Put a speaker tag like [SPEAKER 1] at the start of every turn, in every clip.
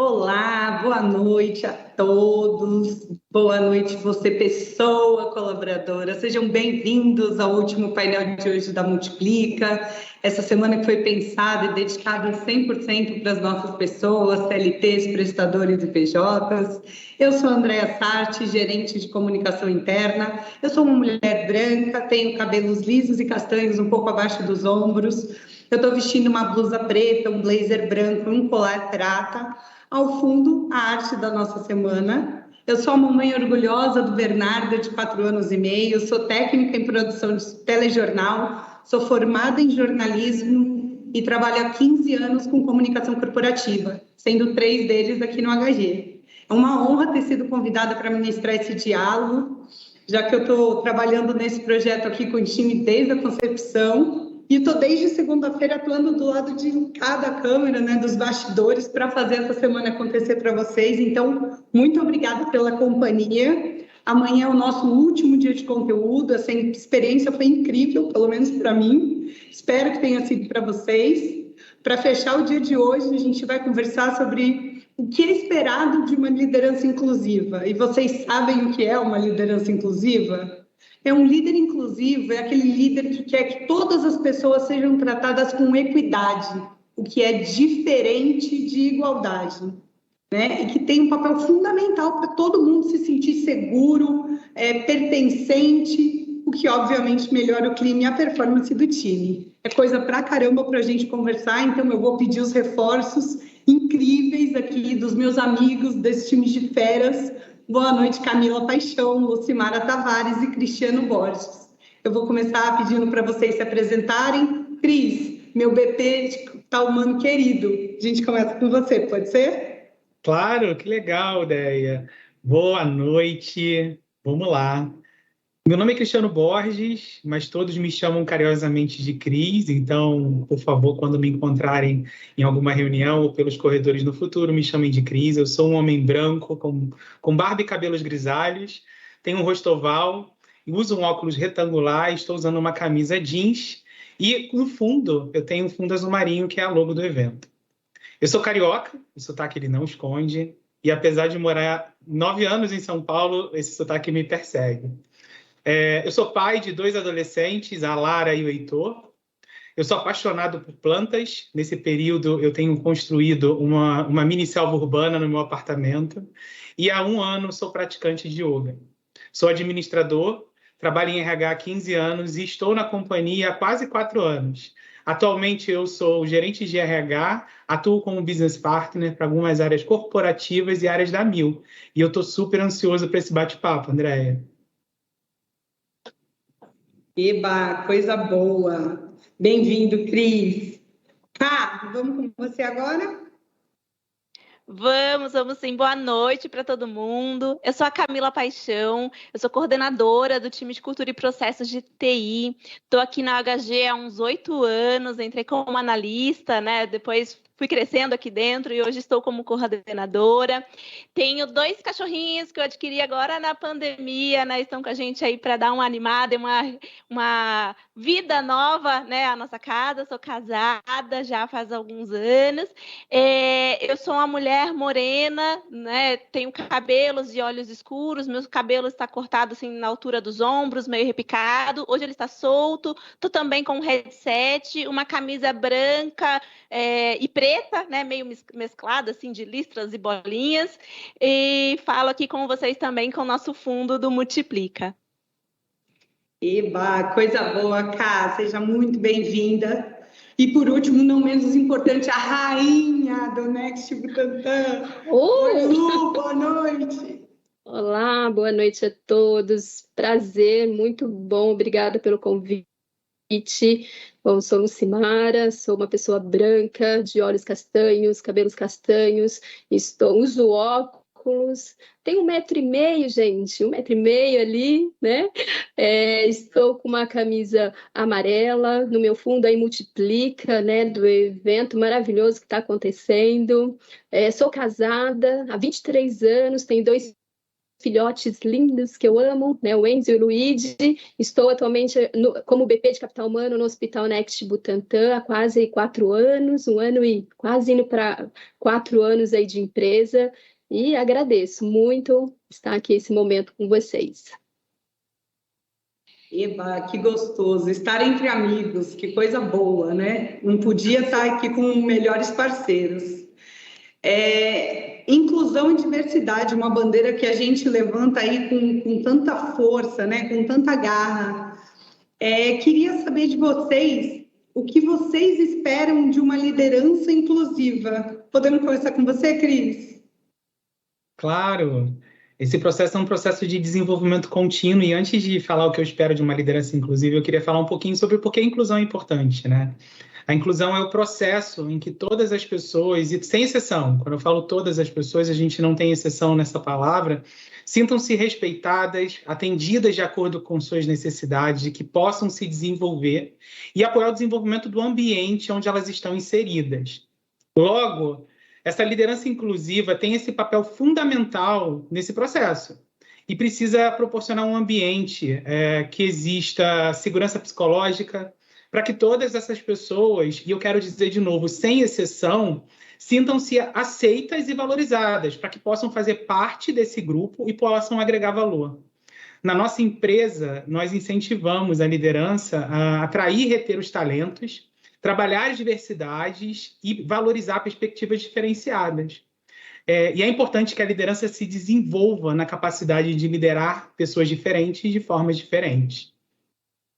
[SPEAKER 1] Olá, boa noite a todos. Boa noite, você, pessoa colaboradora. Sejam bem-vindos ao último painel de hoje da Multiplica. Essa semana que foi pensada e dedicada 100% para as nossas pessoas, CLTs, prestadores e PJs. Eu sou a Andréa Sarti, gerente de comunicação interna. Eu sou uma mulher branca, tenho cabelos lisos e castanhos um pouco abaixo dos ombros. Eu estou vestindo uma blusa preta, um blazer branco, um colar prata. Ao fundo, a arte da nossa semana. Eu sou a mamãe orgulhosa do Bernardo, de 4 anos e meio, sou técnica em produção de telejornal, sou formada em jornalismo e trabalho há 15 anos com comunicação corporativa, sendo 3 deles aqui no HG. É uma honra ter sido convidada para ministrar esse diálogo, já que eu estou trabalhando nesse projeto aqui com o time desde a concepção. E estou desde segunda-feira atuando do lado de cada câmera, né, dos bastidores, para fazer essa semana acontecer para vocês. Então, muito obrigada pela companhia. Amanhã é o nosso último dia de conteúdo. Essa experiência foi incrível, pelo menos para mim. Espero que tenha sido para vocês. Para fechar o dia de hoje, a gente vai conversar sobre o que é esperado de uma liderança inclusiva. E vocês sabem o que é uma liderança inclusiva? É um líder inclusivo, é aquele líder que quer que todas as pessoas sejam tratadas com equidade, o que é diferente de igualdade, né? E que tem um papel fundamental para todo mundo se sentir seguro, pertencente, o que obviamente melhora o clima e a performance do time. É coisa pra caramba para a gente conversar, então eu vou pedir os reforços incríveis aqui dos meus amigos desse time de feras. Boa noite, Camila Paixão, Lucimara Tavares e Cristiano Borges. Eu vou começar pedindo para vocês se apresentarem. Cris, meu BP tá humano querido. A gente começa com você, pode ser?
[SPEAKER 2] Claro, que legal, Deia. Boa noite, vamos lá. Meu nome é Cristiano Borges, mas todos me chamam carinhosamente de Cris, então, por favor, quando me encontrarem em alguma reunião ou pelos corredores no futuro, me chamem de Cris. Eu sou um homem branco, com barba e cabelos grisalhos, tenho um rosto oval, uso um óculos retangular, estou usando uma camisa jeans e, no fundo, eu tenho um fundo azul marinho, que é a logo do evento. Eu sou carioca, o sotaque ele não esconde, e apesar de morar 9 anos em São Paulo, esse sotaque me persegue. Eu sou pai de 2 adolescentes, a Lara e o Heitor. Eu sou apaixonado por plantas. Nesse período, eu tenho construído uma mini selva urbana no meu apartamento. E há 1 ano, sou praticante de yoga. Sou administrador, trabalho em RH há 15 anos e estou na companhia há quase 4 anos. Atualmente, eu sou gerente de RH, atuo como business partner para algumas áreas corporativas e áreas da Mil. E eu estou super ansioso para esse bate-papo, Andréia.
[SPEAKER 1] Eba, coisa boa. Bem-vindo, Cris. Cá, vamos com você agora?
[SPEAKER 3] Vamos sim. Boa noite para todo mundo. Eu sou a Camila Paixão, eu sou coordenadora do time de cultura e processos de TI. Estou aqui na HG há uns 8 anos, entrei como analista, né? Depois fui crescendo aqui dentro e hoje estou como coordenadora. Tenho 2 cachorrinhos que eu adquiri agora na pandemia, né? Estão com a gente aí para dar uma animada, uma vida nova, né? A nossa casa. Sou casada já faz alguns anos. Eu sou uma mulher morena, né? Tenho cabelos de olhos escuros, meu cabelo está cortado assim na altura dos ombros, meio repicado. Hoje ele está solto. Estou também com um headset, uma camisa branca e preta, né? Meio mesclada assim de listras e bolinhas. E falo aqui com vocês também com o nosso fundo do Multiplica.
[SPEAKER 1] Eba, coisa boa, Cá. Seja muito bem-vinda. E por último, não menos importante, a rainha do Next Butantã. Oi, Lu, boa noite.
[SPEAKER 4] Olá, boa noite a todos. Prazer, muito bom, obrigada pelo convite. Bom, sou Lucimara, sou uma pessoa branca, de olhos castanhos, cabelos castanhos, uso óculos, tenho 1,5 m, gente, 1,5 m ali, né? Estou com uma camisa amarela, no meu fundo aí Multiplica, né, do evento maravilhoso que está acontecendo. Sou casada há 23 anos, tenho 2 filhotes lindos que eu amo, né, o Enzo e o Luigi. Estou atualmente como BP de Capital Humano no Hospital Next Butantã há quase 4 anos, um ano e quase indo para 4 anos aí de empresa, e agradeço muito estar aqui esse momento com vocês.
[SPEAKER 1] Eba, que gostoso, estar entre amigos, que coisa boa, né? Não podia estar aqui com melhores parceiros. Inclusão e diversidade, uma bandeira que a gente levanta aí com tanta força, né? Com tanta garra. Queria saber de vocês, o que vocês esperam de uma liderança inclusiva? Podemos começar com você, Cris?
[SPEAKER 2] Claro, esse processo é um processo de desenvolvimento contínuo, e antes de falar o que eu espero de uma liderança inclusiva, eu queria falar um pouquinho sobre por que a inclusão é importante, né? A inclusão é o processo em que todas as pessoas, e sem exceção, quando eu falo todas as pessoas, a gente não tem exceção nessa palavra, sintam-se respeitadas, atendidas de acordo com suas necessidades, e que possam se desenvolver e apoiar o desenvolvimento do ambiente onde elas estão inseridas. Logo, essa liderança inclusiva tem esse papel fundamental nesse processo e precisa proporcionar um ambiente que exista segurança psicológica, para que todas essas pessoas, e eu quero dizer de novo, sem exceção, sintam-se aceitas e valorizadas, para que possam fazer parte desse grupo e possam agregar valor. Na nossa empresa, nós incentivamos a liderança a atrair e reter os talentos, trabalhar as diversidades e valorizar perspectivas diferenciadas. E é importante que a liderança se desenvolva na capacidade de liderar pessoas diferentes de formas diferentes.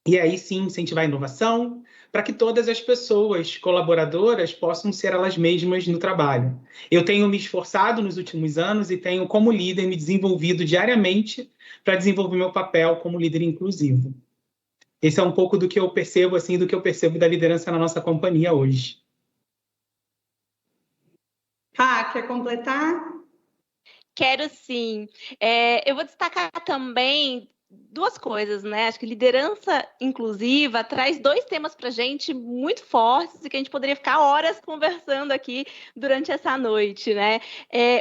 [SPEAKER 2] E aí sim incentivar a inovação para que todas as pessoas colaboradoras possam ser elas mesmas no trabalho. Eu tenho me esforçado nos últimos anos e tenho, como líder, me desenvolvido diariamente para desenvolver meu papel como líder inclusivo. Esse é um pouco do que eu percebo, assim, do que eu percebo da liderança na nossa companhia hoje.
[SPEAKER 1] Quer completar?
[SPEAKER 3] Quero sim. Eu vou destacar também 2 coisas, né? Acho que liderança inclusiva traz 2 temas para a gente muito fortes e que a gente poderia ficar horas conversando aqui durante essa noite, né?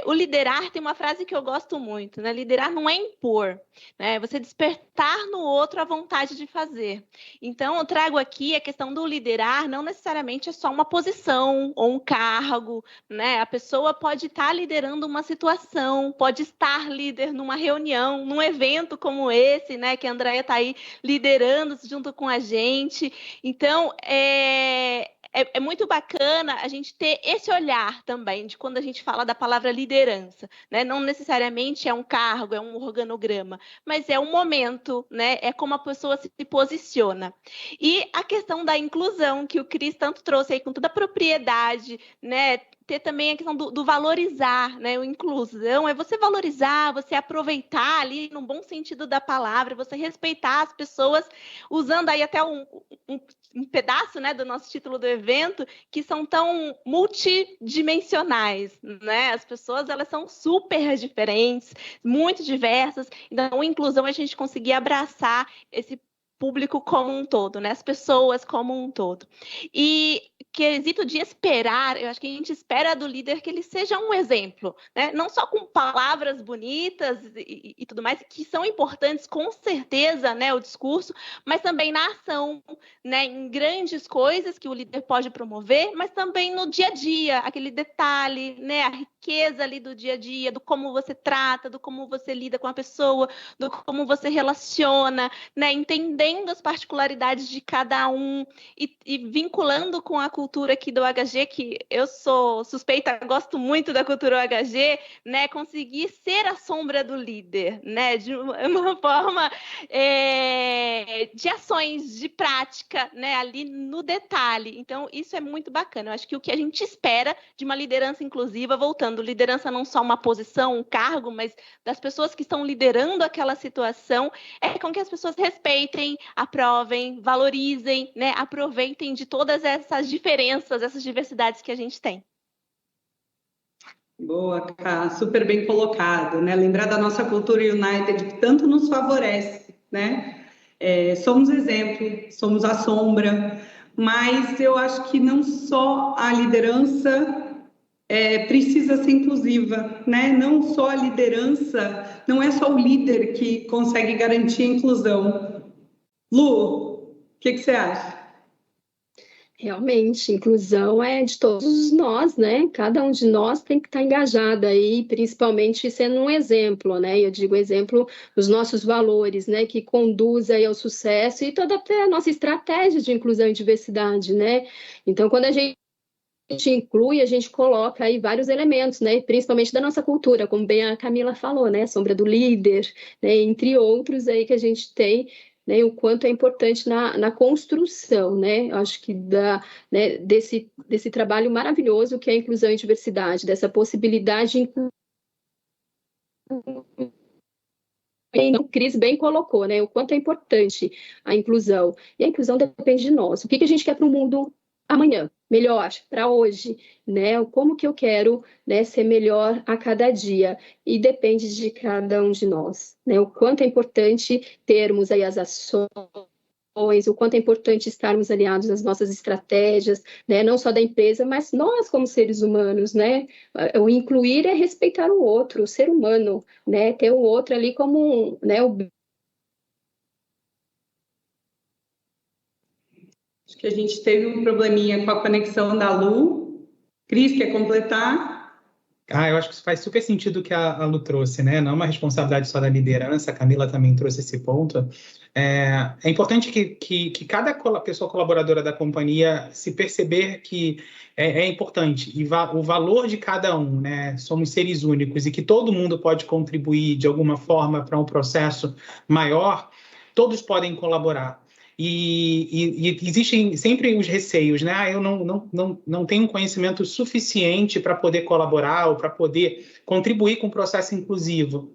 [SPEAKER 3] O liderar tem uma frase que eu gosto muito, né? Liderar não é impor, né? Você despertar no outro a vontade de fazer. Então, eu trago aqui a questão do liderar, não necessariamente é só uma posição ou um cargo, né? A pessoa pode estar liderando uma situação, pode estar líder numa reunião, num evento como esse, né, que a Andréia está aí liderando junto com a gente. Então, é muito bacana a gente ter esse olhar também de quando a gente fala da palavra liderança, né? Não necessariamente é um cargo, é um organograma, mas é um momento, né? É como a pessoa se posiciona. E a questão da inclusão, que o Cris tanto trouxe aí com toda a propriedade, né? Ter também a questão do valorizar, né? O inclusão é você valorizar, você aproveitar ali no bom sentido da palavra, você respeitar as pessoas, usando aí até um pedaço, né, do nosso título do evento, que são tão multidimensionais, né? As pessoas, elas são super diferentes, muito diversas. Então, inclusão é a gente conseguir abraçar esse público como um todo, né? As pessoas como um todo. E quesito de esperar, eu acho que a gente espera do líder que ele seja um exemplo, né? Não só com palavras bonitas e tudo mais, que são importantes, com certeza, né, o discurso, mas também na ação, né, em grandes coisas que o líder pode promover, mas também no dia a dia, aquele detalhe, né, a riqueza ali do dia a dia, do como você trata, do como você lida com a pessoa, do como você relaciona, né, entendendo as particularidades de cada um e vinculando com a cultura aqui do HG, que eu sou suspeita, gosto muito da cultura HG, né, conseguir ser a sombra do líder, né, de uma forma de ações, de prática, né, ali no detalhe. Então, isso é muito bacana. Eu acho que o que a gente espera de uma liderança inclusiva, voltando, liderança não só uma posição, um cargo, mas das pessoas que estão liderando aquela situação, é com que as pessoas respeitem, aprovem, valorizem, né, aproveitem de todas essas diferenças, essas diversidades que a gente tem.
[SPEAKER 1] Boa, Ká, super bem colocado, né? Lembrar da nossa cultura United que tanto nos favorece, né? Somos exemplo, somos a sombra, mas eu acho que não só a liderança precisa ser inclusiva, né? Não só a liderança, não é só o líder que consegue garantir a inclusão. Lu, o que você acha?
[SPEAKER 4] Realmente, inclusão é de todos nós, né? Cada um de nós tem que estar engajado aí, principalmente sendo um exemplo, né? Eu digo exemplo dos nossos valores, né? Que conduz aí ao sucesso e toda até a nossa estratégia de inclusão e diversidade, né? Então, quando a gente inclui, a gente coloca aí vários elementos, né? Principalmente da nossa cultura, como bem a Camila falou, né? Sombra do líder, né? Entre outros aí que a gente tem, né? O quanto é importante na construção, né? Eu acho que né? desse trabalho maravilhoso que é a inclusão e diversidade, dessa possibilidade de incluir. O Cris bem colocou, né? O quanto é importante a inclusão. E a inclusão depende de nós. O que a gente quer para o mundo amanhã? Melhor, para hoje, né? Como que eu quero, né, ser melhor a cada dia? E depende de cada um de nós, né? O quanto é importante termos aí as ações, o quanto é importante estarmos alinhados às nossas estratégias, né? Não só da empresa, mas nós como seres humanos, né? O incluir é respeitar o outro, o ser humano, né? Ter o outro ali como, né?
[SPEAKER 1] Acho que a gente teve um probleminha com a conexão da Lu. Cris, quer completar?
[SPEAKER 2] Eu acho que isso faz super sentido o que a Lu trouxe, né? Não é uma responsabilidade só da liderança, a Camila também trouxe esse ponto. É importante que cada pessoa colaboradora da companhia se perceber que é importante e o valor de cada um, né? Somos seres únicos e que todo mundo pode contribuir de alguma forma para um processo maior, todos podem colaborar. E existem sempre os receios, né? Eu não tenho conhecimento suficiente para poder colaborar ou para poder contribuir com o processo inclusivo.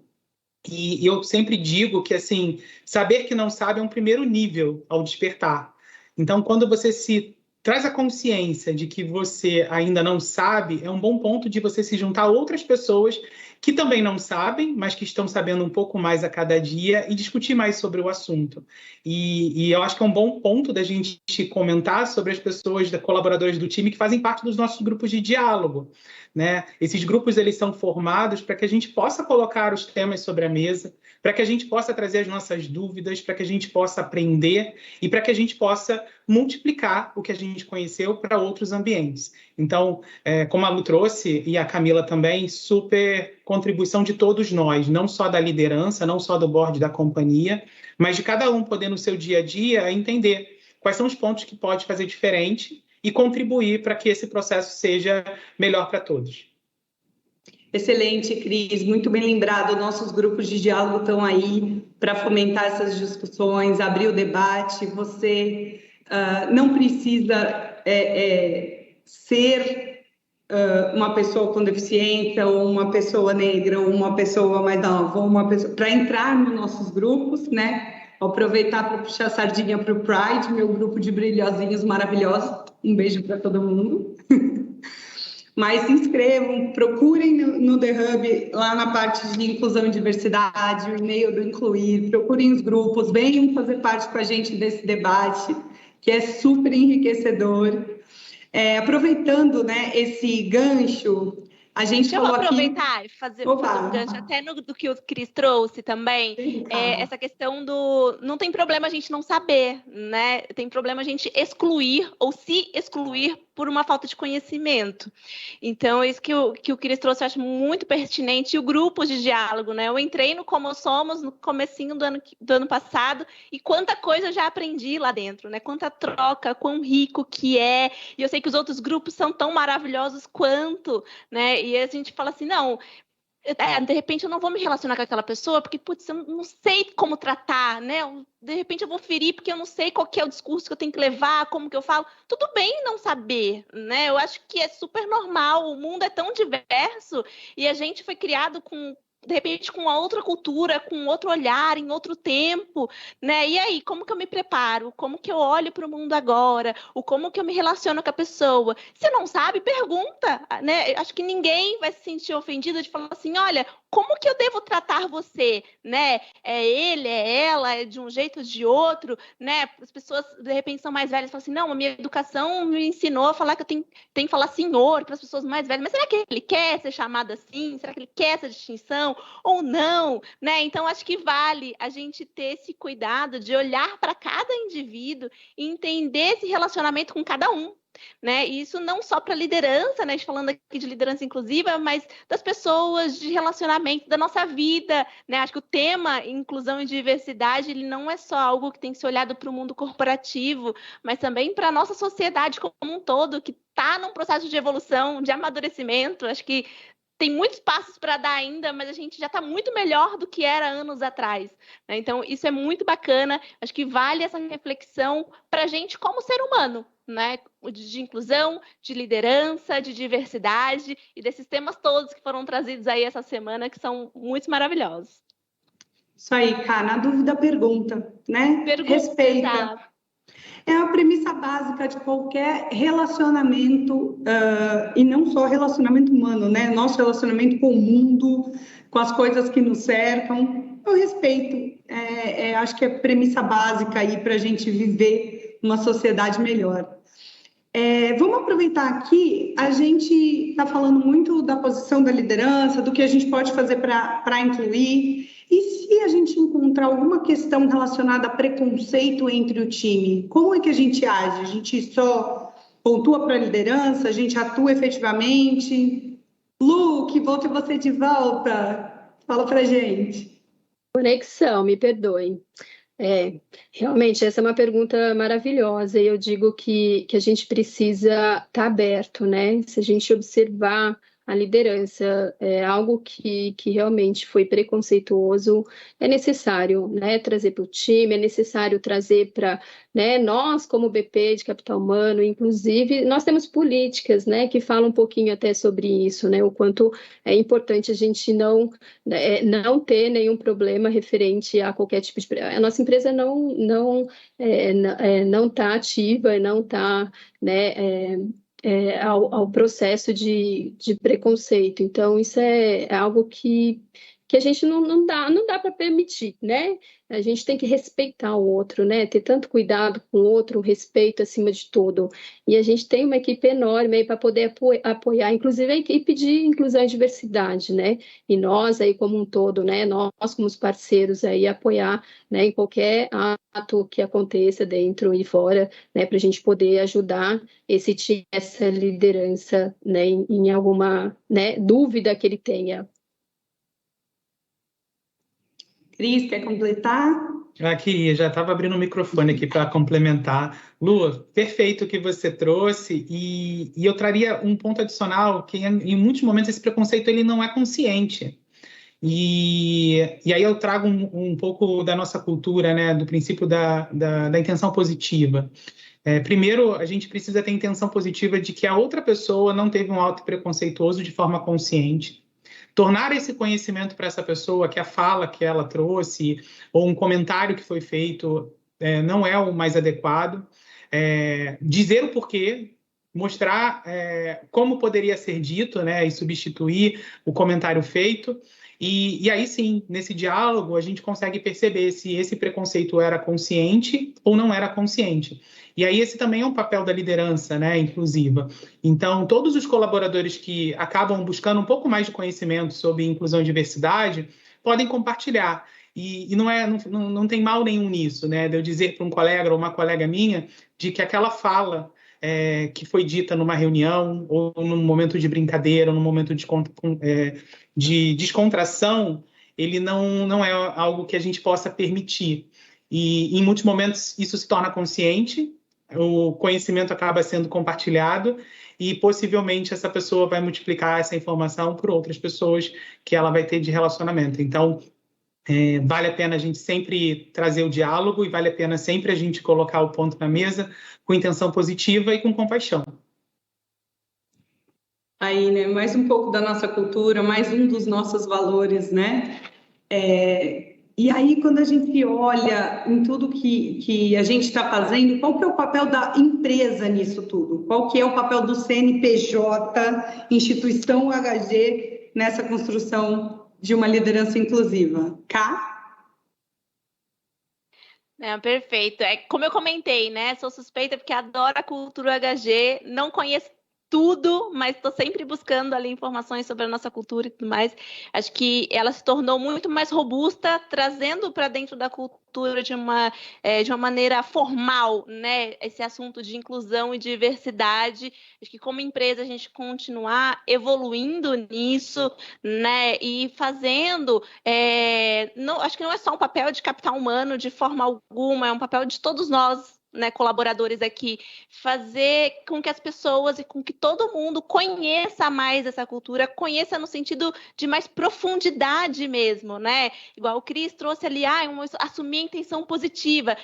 [SPEAKER 2] E eu sempre digo que, assim, saber que não sabe é um primeiro nível ao despertar. Então, quando você se traz a consciência de que você ainda não sabe, é um bom ponto de você se juntar a outras pessoas que também não sabem, mas que estão sabendo um pouco mais a cada dia e discutir mais sobre o assunto. E eu acho que é um bom ponto da gente comentar sobre as pessoas, colaboradores do time que fazem parte dos nossos grupos de diálogo, né? Esses grupos eles são formados para que a gente possa colocar os temas sobre a mesa, para que a gente possa trazer as nossas dúvidas, para que a gente possa aprender e para que a gente possa multiplicar o que a gente conheceu para outros ambientes. Então, como a Lu trouxe, e a Camila também, super contribuição de todos nós, não só da liderança, não só do board da companhia, mas de cada um poder no seu dia a dia entender quais são os pontos que pode fazer diferente e contribuir para que esse processo seja melhor para todos.
[SPEAKER 1] Excelente, Cris, muito bem lembrado. Nossos grupos de diálogo estão aí para fomentar essas discussões, abrir o debate. Você não precisa ser uma pessoa com deficiência, ou uma pessoa negra, ou uma pessoa mais nova, ou uma pessoa para entrar nos nossos grupos, né? Vou aproveitar para puxar a sardinha para o Pride, meu grupo de brilhosinhos maravilhosos. Um beijo para todo mundo. Mas se inscrevam, procurem no The Hub, lá na parte de inclusão e diversidade, o e-mail do Incluir, procurem os grupos, venham fazer parte com a gente desse debate, que é super enriquecedor. Aproveitando, né, esse gancho, a gente falou aqui...
[SPEAKER 3] Deixa eu aproveitar e fazer um gancho até do que o Cris trouxe também. Essa questão do... Não tem problema a gente não saber, né? Tem problema a gente excluir ou se excluir por uma falta de conhecimento. Então, isso que o Cris trouxe eu acho muito pertinente. E o grupo de diálogo, né? Eu entrei no Como Somos no comecinho do ano passado e quanta coisa eu já aprendi lá dentro, né? Quanta troca, quão rico que é. E eu sei que os outros grupos são tão maravilhosos quanto, né? E a gente fala assim, não... de repente eu não vou me relacionar com aquela pessoa porque, putz, eu não sei como tratar, né? De repente eu vou ferir porque eu não sei qual que é o discurso que eu tenho que levar, como que eu falo. Tudo bem não saber, né? Eu acho que é super normal, o mundo é tão diverso e a gente foi criado com de repente com outra cultura, com outro olhar, em outro tempo, né? E aí, como que eu me preparo? Como que eu olho para o mundo agora? O como que eu me relaciono com a pessoa? Se não sabe, pergunta, né? Acho que ninguém vai se sentir ofendido de falar assim, olha, como que eu devo tratar você, né? É ele, é ela, é de um jeito ou de outro, né? As pessoas, de repente, são mais velhas e falam assim, não, a minha educação me ensinou a falar que eu tenho que falar senhor para as pessoas mais velhas, mas será que ele quer ser chamado assim? Será que ele quer essa distinção ou não, né? Então, acho que vale a gente ter esse cuidado de olhar para cada indivíduo e entender esse relacionamento com cada um, né? E isso não só para liderança, né? Falando aqui de liderança inclusiva, mas das pessoas, de relacionamento, da nossa vida, né? Acho que o tema inclusão e diversidade, ele não é só algo que tem que ser olhado para o mundo corporativo, mas também para a nossa sociedade como um todo, que está num processo de evolução, de amadurecimento. Acho que tem muitos passos para dar ainda, mas a gente já está muito melhor do que era anos atrás, né? Então, isso é muito bacana. Acho que vale essa reflexão para a gente como ser humano, né? De inclusão, de liderança, de diversidade e desses temas todos que foram trazidos aí essa semana, que são muito maravilhosos.
[SPEAKER 1] Isso aí, Cá, na dúvida, pergunta, né? Respeita.
[SPEAKER 3] Exato.
[SPEAKER 1] É a premissa básica de qualquer relacionamento, e não só relacionamento humano, né? Nosso relacionamento com o mundo, com as coisas que nos cercam, é o respeito. Acho que é a premissa básica aí para a gente viver uma sociedade melhor. Vamos aproveitar aqui, a gente está falando muito da posição da liderança, do que a gente pode fazer para incluir. E se a gente encontrar alguma questão relacionada a preconceito entre o time, como é que a gente age? A gente só pontua para a liderança? A gente atua efetivamente? Lu, que bom ter você de volta. Fala para a gente.
[SPEAKER 4] Conexão, me perdoem. Realmente, essa é uma pergunta maravilhosa e eu digo que a gente precisa estar aberto, né? Se a gente observar a liderança, algo que realmente foi preconceituoso, é necessário, né, trazer para o time, é necessário trazer para, né, nós como BP de Capital Humano, inclusive, nós temos políticas, né, que falam um pouquinho até sobre isso, né, o quanto é importante a gente não ter nenhum problema referente a qualquer tipo de... A nossa empresa não está ativa, não está, né, ao processo de preconceito. Então, isso é algo que a gente não dá para permitir, né? A gente tem que respeitar o outro, né? Ter tanto cuidado com o outro, respeito acima de tudo. E a gente tem uma equipe enorme aí para poder apoiar, inclusive a equipe de inclusão e diversidade, né? E nós aí como um todo, né? Nós como os parceiros aí apoiar, né? Em qualquer ato que aconteça dentro e fora, né? Para a gente poder ajudar essa liderança, né? Em alguma, né, dúvida que ele tenha.
[SPEAKER 1] Cris, quer completar?
[SPEAKER 2] Aqui, já estava abrindo o microfone aqui para complementar. Lu, perfeito o que você trouxe, e eu traria um ponto adicional, que em muitos momentos esse preconceito ele não é consciente. E aí eu trago um pouco da nossa cultura, né, do princípio da intenção positiva. Primeiro, a gente precisa ter a intenção positiva de que a outra pessoa não teve um ato preconceituoso de forma consciente. Tornar esse conhecimento para essa pessoa que a fala que ela trouxe ou um comentário que foi feito não é o mais adequado. Dizer o porquê, mostrar como poderia ser dito, né, e substituir o comentário feito. E aí sim, nesse diálogo, a gente consegue perceber se esse preconceito era consciente ou não era consciente. E aí esse também é um papel da liderança, né, inclusiva. Então, todos os colaboradores que acabam buscando um pouco mais de conhecimento sobre inclusão e diversidade podem compartilhar. E não tem mal nenhum nisso, né, de eu dizer para um colega ou uma colega minha de que aquela fala que foi dita numa reunião, ou num momento de brincadeira, ou num momento de descontração, ele não é algo que a gente possa permitir. E em muitos momentos isso se torna consciente, o conhecimento acaba sendo compartilhado e possivelmente essa pessoa vai multiplicar essa informação por outras pessoas que ela vai ter de relacionamento. Então, vale a pena a gente sempre trazer o diálogo e vale a pena sempre a gente colocar o ponto na mesa com intenção positiva e com compaixão.
[SPEAKER 1] aí, né? Mais um pouco da nossa cultura, mais um dos nossos valores, né? E aí, quando a gente olha em tudo que a gente está fazendo, qual que é o papel da empresa nisso tudo? Qual que é o papel do CNPJ, instituição HG, nessa construção de uma liderança inclusiva?
[SPEAKER 3] Perfeito. É como eu comentei, né? Sou suspeita porque adoro a cultura HG, não conheço tudo, mas estou sempre buscando ali informações sobre a nossa cultura e tudo mais. Acho que ela se tornou muito mais robusta, trazendo para dentro da cultura de uma maneira formal, né? Esse assunto de inclusão e diversidade. Acho que como empresa a gente continuar evoluindo nisso, né? E fazendo. Não, acho que não é só um papel de capital humano de forma alguma, é um papel de todos nós, né, colaboradores aqui, fazer com que as pessoas e com que todo mundo conheça mais essa cultura, conheça no sentido de mais profundidade mesmo, né? Igual o Cris trouxe ali, assumir a intenção positiva.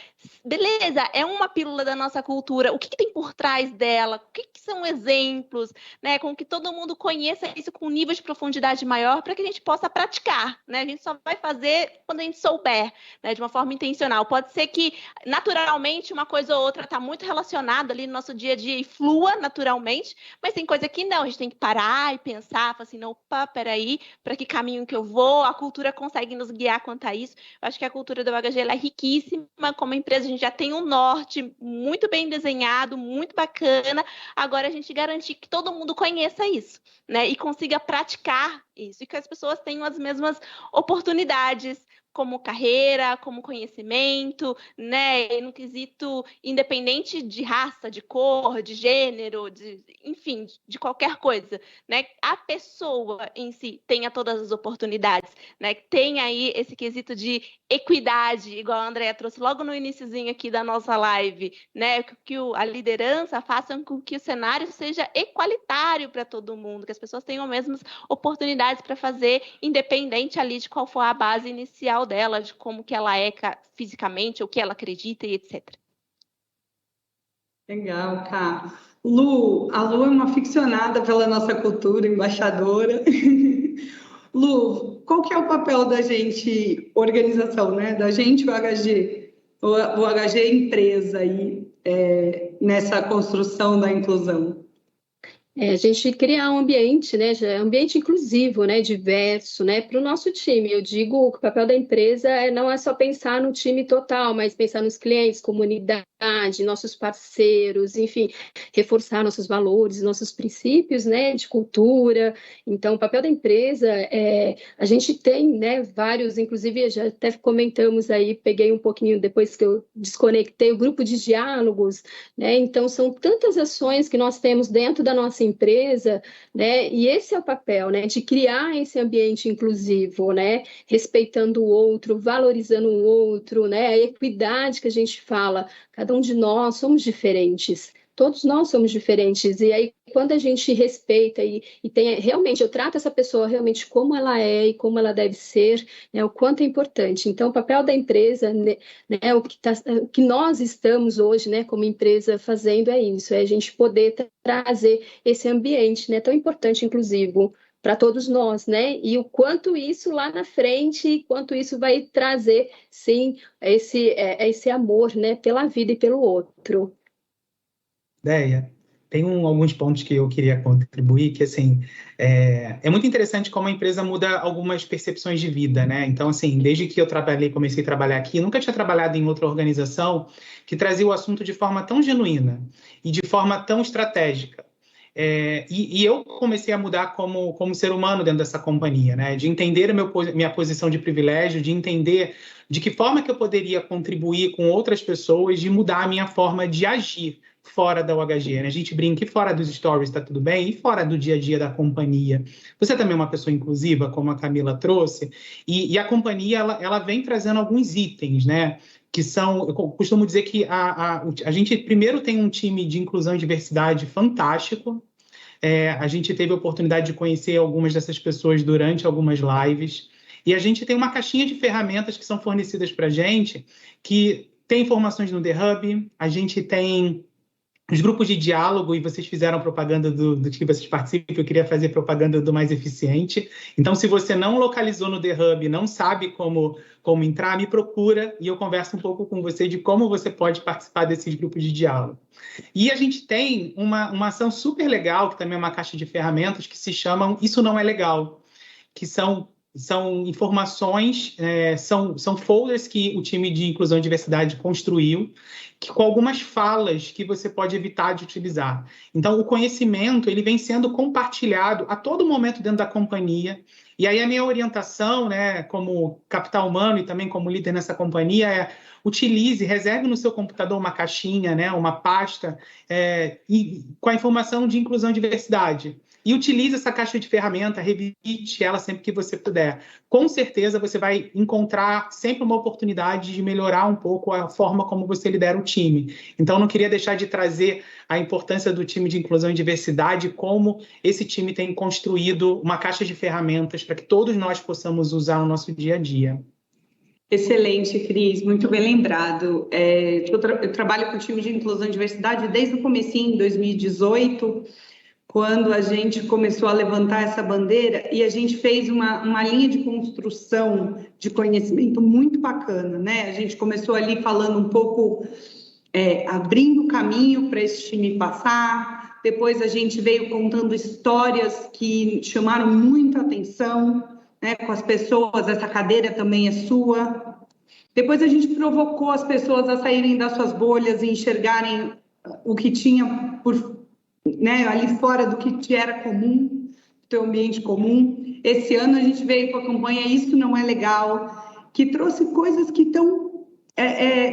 [SPEAKER 3] Beleza, é uma pílula da nossa cultura. O que tem por trás dela? O que são exemplos, né? Com que todo mundo conheça isso com um nível de profundidade maior para que a gente possa praticar, né? A gente só vai fazer quando a gente souber, né? De uma forma intencional. Pode ser que, naturalmente, uma coisa ou outra está muito relacionada ali no nosso dia a dia e flua naturalmente, mas tem coisa que não, a gente tem que parar e pensar, falar assim, não, opa, peraí, para que caminho que eu vou? A cultura consegue nos guiar quanto a isso. Eu acho que a cultura do HG ela é riquíssima, como empresa a gente já tem um norte muito bem desenhado, muito bacana, agora a gente garantir que todo mundo conheça isso, né, e consiga praticar isso, e que as pessoas tenham as mesmas oportunidades, como carreira, como conhecimento, né? No quesito independente de raça, de cor, de gênero, enfim, de qualquer coisa, né? A pessoa em si tenha todas as oportunidades, né? Tem aí esse quesito de equidade, igual a Andrea trouxe logo no iniciozinho aqui da nossa live, né? Que a liderança faça com que o cenário seja equalitário para todo mundo, que as pessoas tenham as mesmas oportunidades para fazer, independente ali de qual for a base inicial dela, de como que ela é fisicamente, o que ela acredita e etc.
[SPEAKER 1] Legal, Ká. A Lu é uma aficionada pela nossa cultura, embaixadora. Lu, qual que é o papel da gente, organização, né? Da gente, o HG, o HG empresa aí, nessa construção da inclusão?
[SPEAKER 4] A gente criar um ambiente, né, ambiente inclusivo, né, diverso, né, para o nosso time. Eu digo que o papel da empresa não é só pensar no time total, mas pensar nos clientes, comunidade, nossos parceiros, enfim, reforçar nossos valores, nossos princípios, né, de cultura. Então, o papel da empresa a gente tem, né, vários, inclusive já até comentamos aí, peguei um pouquinho depois que eu desconectei o grupo de diálogos, né. Então, são tantas ações que nós temos dentro da nossa empresa, né? E esse é o papel, né? De criar esse ambiente inclusivo, né? Respeitando o outro, valorizando o outro, né? A equidade que a gente fala, cada um de nós somos diferentes. Todos nós somos diferentes, e aí quando a gente respeita e tem realmente, eu trato essa pessoa realmente como ela é e como ela deve ser, né, o quanto é importante. Então, o papel da empresa, né, o que nós estamos hoje, né, como empresa fazendo é isso, é a gente poder trazer esse ambiente, né, tão importante, inclusivo, para todos nós, né? E o quanto isso lá na frente, quanto isso vai trazer, sim, esse amor, né, pela vida e pelo outro.
[SPEAKER 2] Ideia. Tem alguns pontos que eu queria contribuir, que assim, é muito interessante como a empresa muda algumas percepções de vida, né? Então, assim, desde que eu comecei a trabalhar aqui, nunca tinha trabalhado em outra organização que trazia o assunto de forma tão genuína e de forma tão estratégica. E eu comecei a mudar como ser humano dentro dessa companhia, né? De entender minha posição de privilégio, de entender de que forma que eu poderia contribuir com outras pessoas, de mudar a minha forma de agir fora da UHG, né? A gente brinca que fora dos stories está tudo bem, e fora do dia a dia da companhia. Você também é uma pessoa inclusiva, como a Camila trouxe, e a companhia ela vem trazendo alguns itens, né? Que são, eu costumo dizer que a gente primeiro tem um time de inclusão e diversidade fantástico. A gente teve a oportunidade de conhecer algumas dessas pessoas durante algumas lives, e a gente tem uma caixinha de ferramentas que são fornecidas para a gente, que tem informações no The Hub, a gente tem os grupos de diálogo, e vocês fizeram propaganda do que vocês participam, eu queria fazer propaganda do Mais Eficiente. Então, se você não localizou no The Hub, não sabe como entrar, me procura e eu converso um pouco com você de como você pode participar desses grupos de diálogo. E a gente tem uma ação super legal, que também é uma caixa de ferramentas, que se chama Isso Não É Legal, que são informações, são folders que o time de Inclusão e Diversidade construiu, com algumas falas que você pode evitar de utilizar. Então, o conhecimento ele vem sendo compartilhado a todo momento dentro da companhia. E aí a minha orientação, né, como capital humano e também como líder nessa companhia, utilize, reserve no seu computador uma caixinha, né, uma pasta com a informação de inclusão e diversidade. E utilize essa caixa de ferramenta, revisite ela sempre que você puder. Com certeza você vai encontrar sempre uma oportunidade de melhorar um pouco a forma como você lidera o time. Então, não queria deixar de trazer a importância do time de inclusão e diversidade, como esse time tem construído uma caixa de ferramentas para que todos nós possamos usar no nosso dia a dia.
[SPEAKER 1] Excelente, Cris, muito bem lembrado. Eu trabalho com o time de inclusão e diversidade desde o comecinho, em 2018, quando a gente começou a levantar essa bandeira e a gente fez uma linha de construção de conhecimento muito bacana, né? A gente começou ali falando um pouco, abrindo caminho para esse time passar, depois a gente veio contando histórias que chamaram muito a atenção, né, com as pessoas, essa cadeira também é sua. Depois a gente provocou as pessoas a saírem das suas bolhas e enxergarem o que tinha ali fora do que era comum, do teu ambiente comum. Esse ano a gente veio com a campanha Isso Não É Legal, que trouxe coisas que estão